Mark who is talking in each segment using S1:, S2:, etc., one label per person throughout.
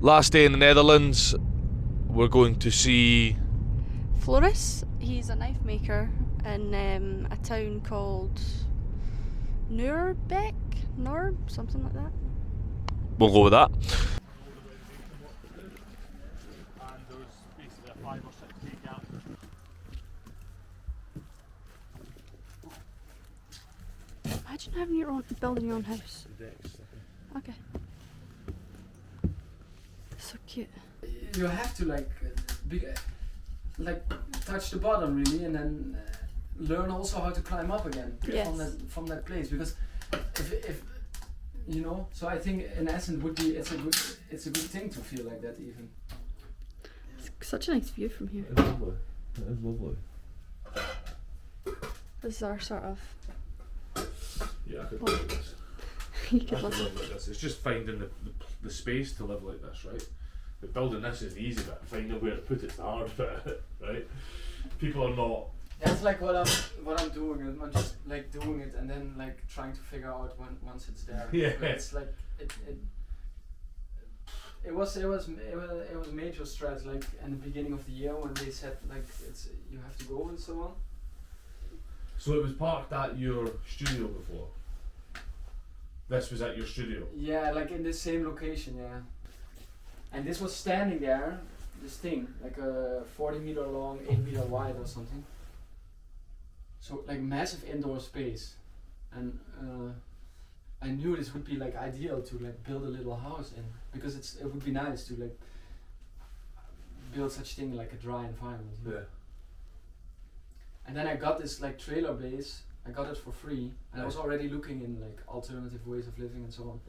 S1: Last day in the Netherlands, we're going to see
S2: Floris. He's a knife maker in a town called Noorbeek, something like that.
S1: We'll go with that.
S2: Imagine having your own, building your own house. Okay. So cute.
S3: You have to touch the bottom really, and then learn also how to climb up again from that place. Because if you know, so I think in essence it's a good thing to feel like that even.
S2: It's such a nice view from here.
S1: It's lovely. It is lovely.
S2: This is our sort of.
S1: Yeah, I could live like this.
S2: You
S1: I
S2: could
S1: could
S2: live.
S1: live like this. It's just finding the space to live like this, right? The building this is the easy bit. Finding where to put it's the hard bit, right? People are not.
S3: That's like what I'm doing. I'm just like doing it and then like trying to figure out once it's there.
S1: Yeah.
S3: But it's like it was a major stress like in the beginning of the year when they said like you have to go and so on.
S1: So it was parked at your studio before? This was at your studio?
S3: Yeah, like in the same location, yeah. And this was standing there, this thing, like a 40 meter long, 8 meter wide or something. So like massive indoor space. And I knew this would be like ideal to like build a little house in, because it would be nice to like build such thing like a dry environment.
S1: Yeah.
S3: And then I got this like trailer base. I got it for free, and I was already looking in like alternative ways of living and so on.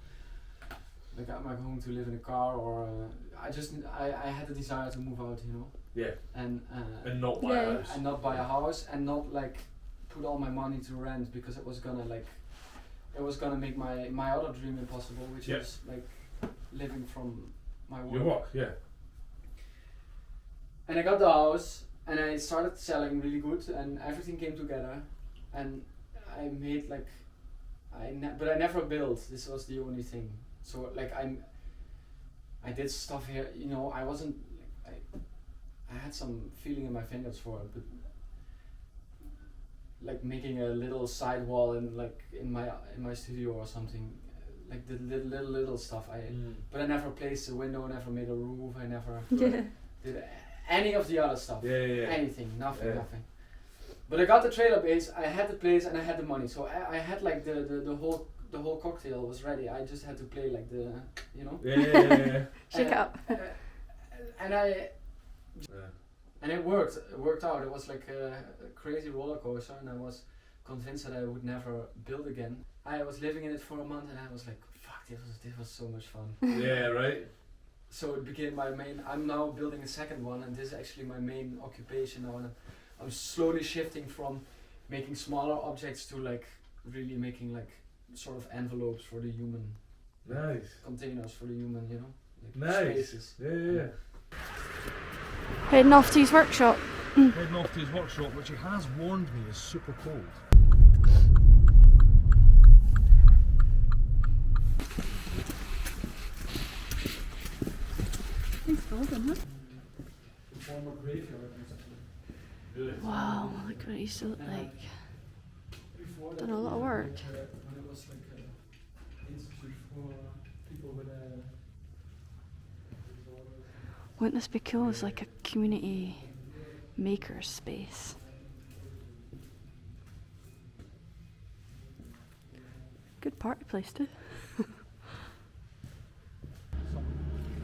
S3: Like, am I going to live in a car, or I had the desire to move out, you know.
S1: Yeah.
S3: And
S1: not buy a house.
S3: And not buy a house, and not like put all my money to rent, because it was gonna make my other dream impossible, which is like living from my work.
S1: Your work, yeah.
S3: And I got the house. And I started selling really good, and everything came together, and I made like, but I never built. This was the only thing. So like I did stuff here. You know, I wasn't. I had some feeling in my fingers for it, but like making a little side wall in my studio or something, like the little stuff. But I never placed a window. Never made a roof. I never did any of the other stuff. Anything, nothing. But I got the trailer base, I had the place, and I had the money. So I had like the whole cocktail was ready. I just had to play like the, you know.
S2: Shake it up.
S3: And it worked. It worked out. It was like a crazy roller coaster, and I was convinced that I would never build again. I was living in it for a month, and I was like, fuck, this was so much fun.
S1: Yeah, right.
S3: So it became my main. I'm now building a second one, and this is actually my main occupation now. And I'm slowly shifting from making smaller objects to like really making like sort of envelopes for the human.
S1: Nice.
S3: Containers for the human, you know. Like
S1: Nice.
S3: Spaces.
S1: Yeah.
S2: Heading off to his workshop.
S1: Heading off to his workshop, which he has warned me is super cold.
S2: Wow, look what it used to look like. Done a lot of work.
S3: When it was like an institute for people with
S2: Wouldn't this be cool as like a community maker space? Good party place too.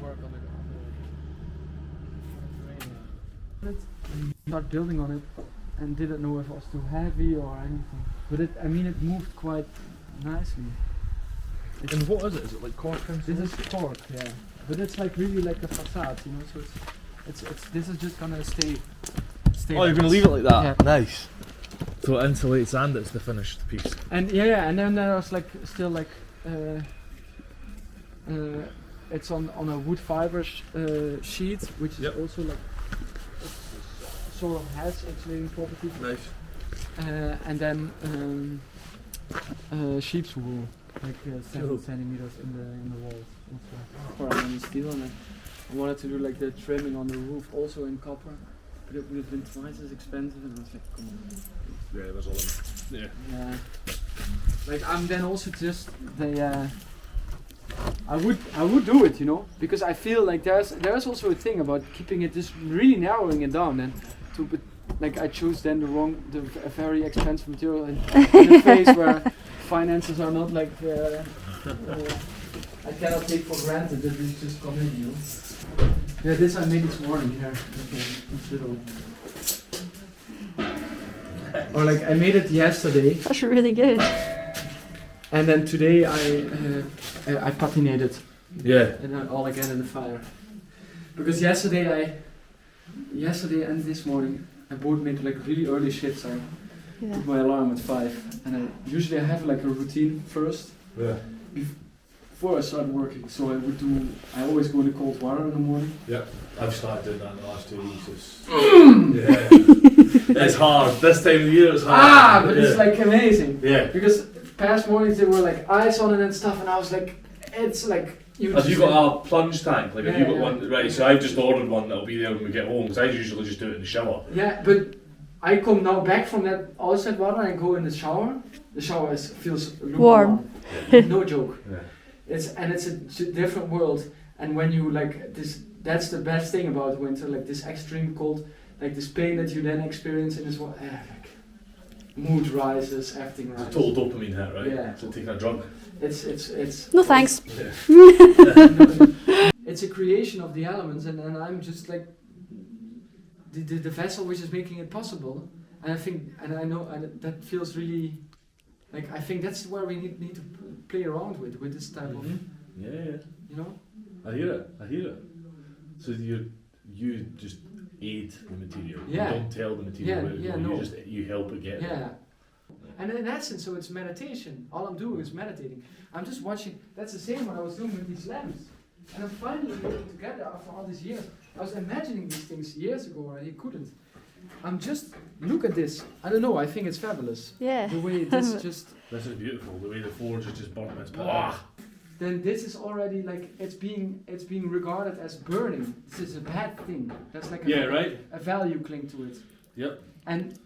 S3: work on it. Start building on it, and didn't know if it was too heavy or anything. But it moved quite nicely.
S1: And what is it? Is it like cork?
S3: This is cork, yeah. But it's like really like a facade, you know. So it's this is just gonna stay.
S1: Oh, you're gonna leave it like that?
S3: Yeah.
S1: Nice. So it insulates and it's the finished piece.
S3: And and then there's like still like it's on a wood fiber sheet, which is also like sort of has insulating properties.
S1: Nice.
S3: And then sheep's wool, like 7 centimeters in the walls. For steel on it. I wanted to do like the trimming on the roof also in copper, but it would have been twice as expensive, and I was like, come on.
S1: Yeah, there's all of it. Yeah.
S3: Yeah. Like I'm then also just I would do it, you know, because I feel like there's also a thing about keeping it just really narrowing it down, and but like I choose then a very expensive material in a phase where finances are not like I cannot take for granted that this just come in, you know. Yeah, this I made this morning here. Okay, it's little. Or like I made it yesterday.
S2: That's really good.
S3: And then today I patinated.
S1: Yeah.
S3: And then all again in the fire. Because yesterday and this morning I both made like really early shifts. I put my alarm at 5, and I usually have like a routine first.
S1: Yeah.
S3: Before I start working, so I always go in the cold water in the morning.
S1: Yeah. I've started doing that in the last 2 weeks. Yeah. It's hard. This time of the year it's hard.
S3: But it's like amazing.
S1: Yeah.
S3: Because past mornings they were like ice on it and stuff, and I was like, it's like
S1: Have you got a plunge tank? Like, have you got
S3: yeah.
S1: one? Right, so I've just ordered one that'll be there when we get home, because I usually just do it in the shower.
S3: Yeah, but I come now back from that outside water and go in the shower. The shower feels
S2: Warm.
S3: No joke.
S1: Yeah.
S3: It's a different world, and when you like this, that's the best thing about winter. Like this extreme cold, like this pain that you then experience in this water. Like mood rises, everything rises.
S1: It's a total dopamine hit, right?
S3: Yeah.
S1: It's like taking a drug.
S3: It's.
S2: No thanks.
S1: Yeah.
S3: It's a creation of the elements, and I'm just like the vessel which is making it possible. And I think, and I know, and that feels really like, I think that's where we need to play around with this type of,
S1: Yeah.
S3: you know.
S1: I hear it. So you just aid the material.
S3: Yeah.
S1: You don't tell the material where to go.
S3: no.
S1: You help it get there.
S3: Yeah. And in essence, so it's meditation. All I'm doing is meditating. I'm just watching. That's the same what I was doing with these lamps. And I'm finally getting together after all these years. I was imagining these things years ago, and I couldn't. I'm just, look at this. I don't know, I think it's fabulous.
S2: Yeah.
S3: The way this just...
S1: This is beautiful. The way the forge is just burnt. It's
S3: Then this is already like, it's being regarded as burning. This is a bad thing. There's like a value cling to it.
S1: Yep.
S3: And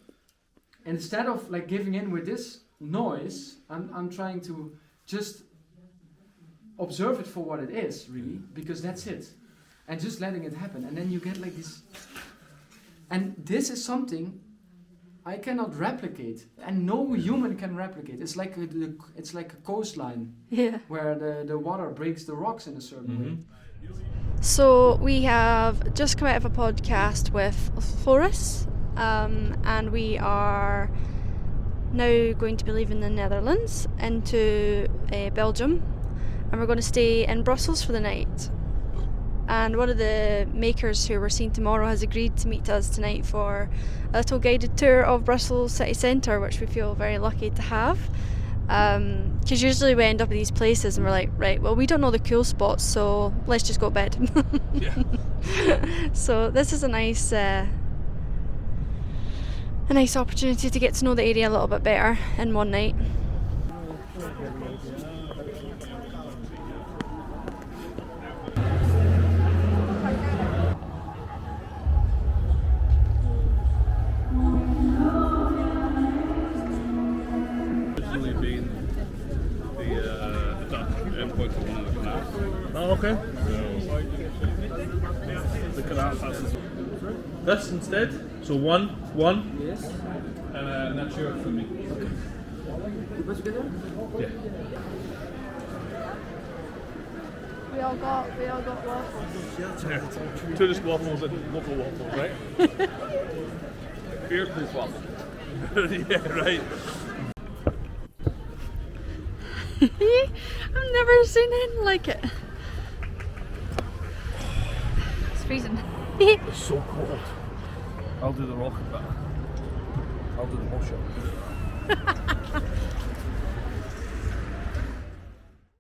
S3: instead of like giving in with this noise, I'm trying to just observe it for what it is, really, because that's it. And just letting it happen. And then you get like this. And this is something I cannot replicate, and no human can replicate. It's like a coastline, where the water breaks the rocks in a certain way.
S2: So we have just come out of a podcast with Floris, and we are now going to be leaving the Netherlands into Belgium, and we're going to stay in Brussels for the night. And one of the makers who we're seeing tomorrow has agreed to meet us tonight for a little guided tour of Brussels city centre, which we feel very lucky to have. Because usually we end up at these places and we're like, right, well, we don't know the cool spots, so let's just go to bed. So this is a nice opportunity to get to know the area a little bit better in one night.
S1: Oh, okay. The canal passes. This instead? So one?
S3: Yes.
S1: And that's yours for me.
S3: Okay. You put together?
S1: Yeah.
S2: We all got waffles.
S1: Yeah. Tourist waffles and local waffles, right? Here's this waffle. Yeah, right.
S2: I've never seen anything like it. It's freezing.
S1: It's so cold. I'll do the rocket bit. I'll do the motion.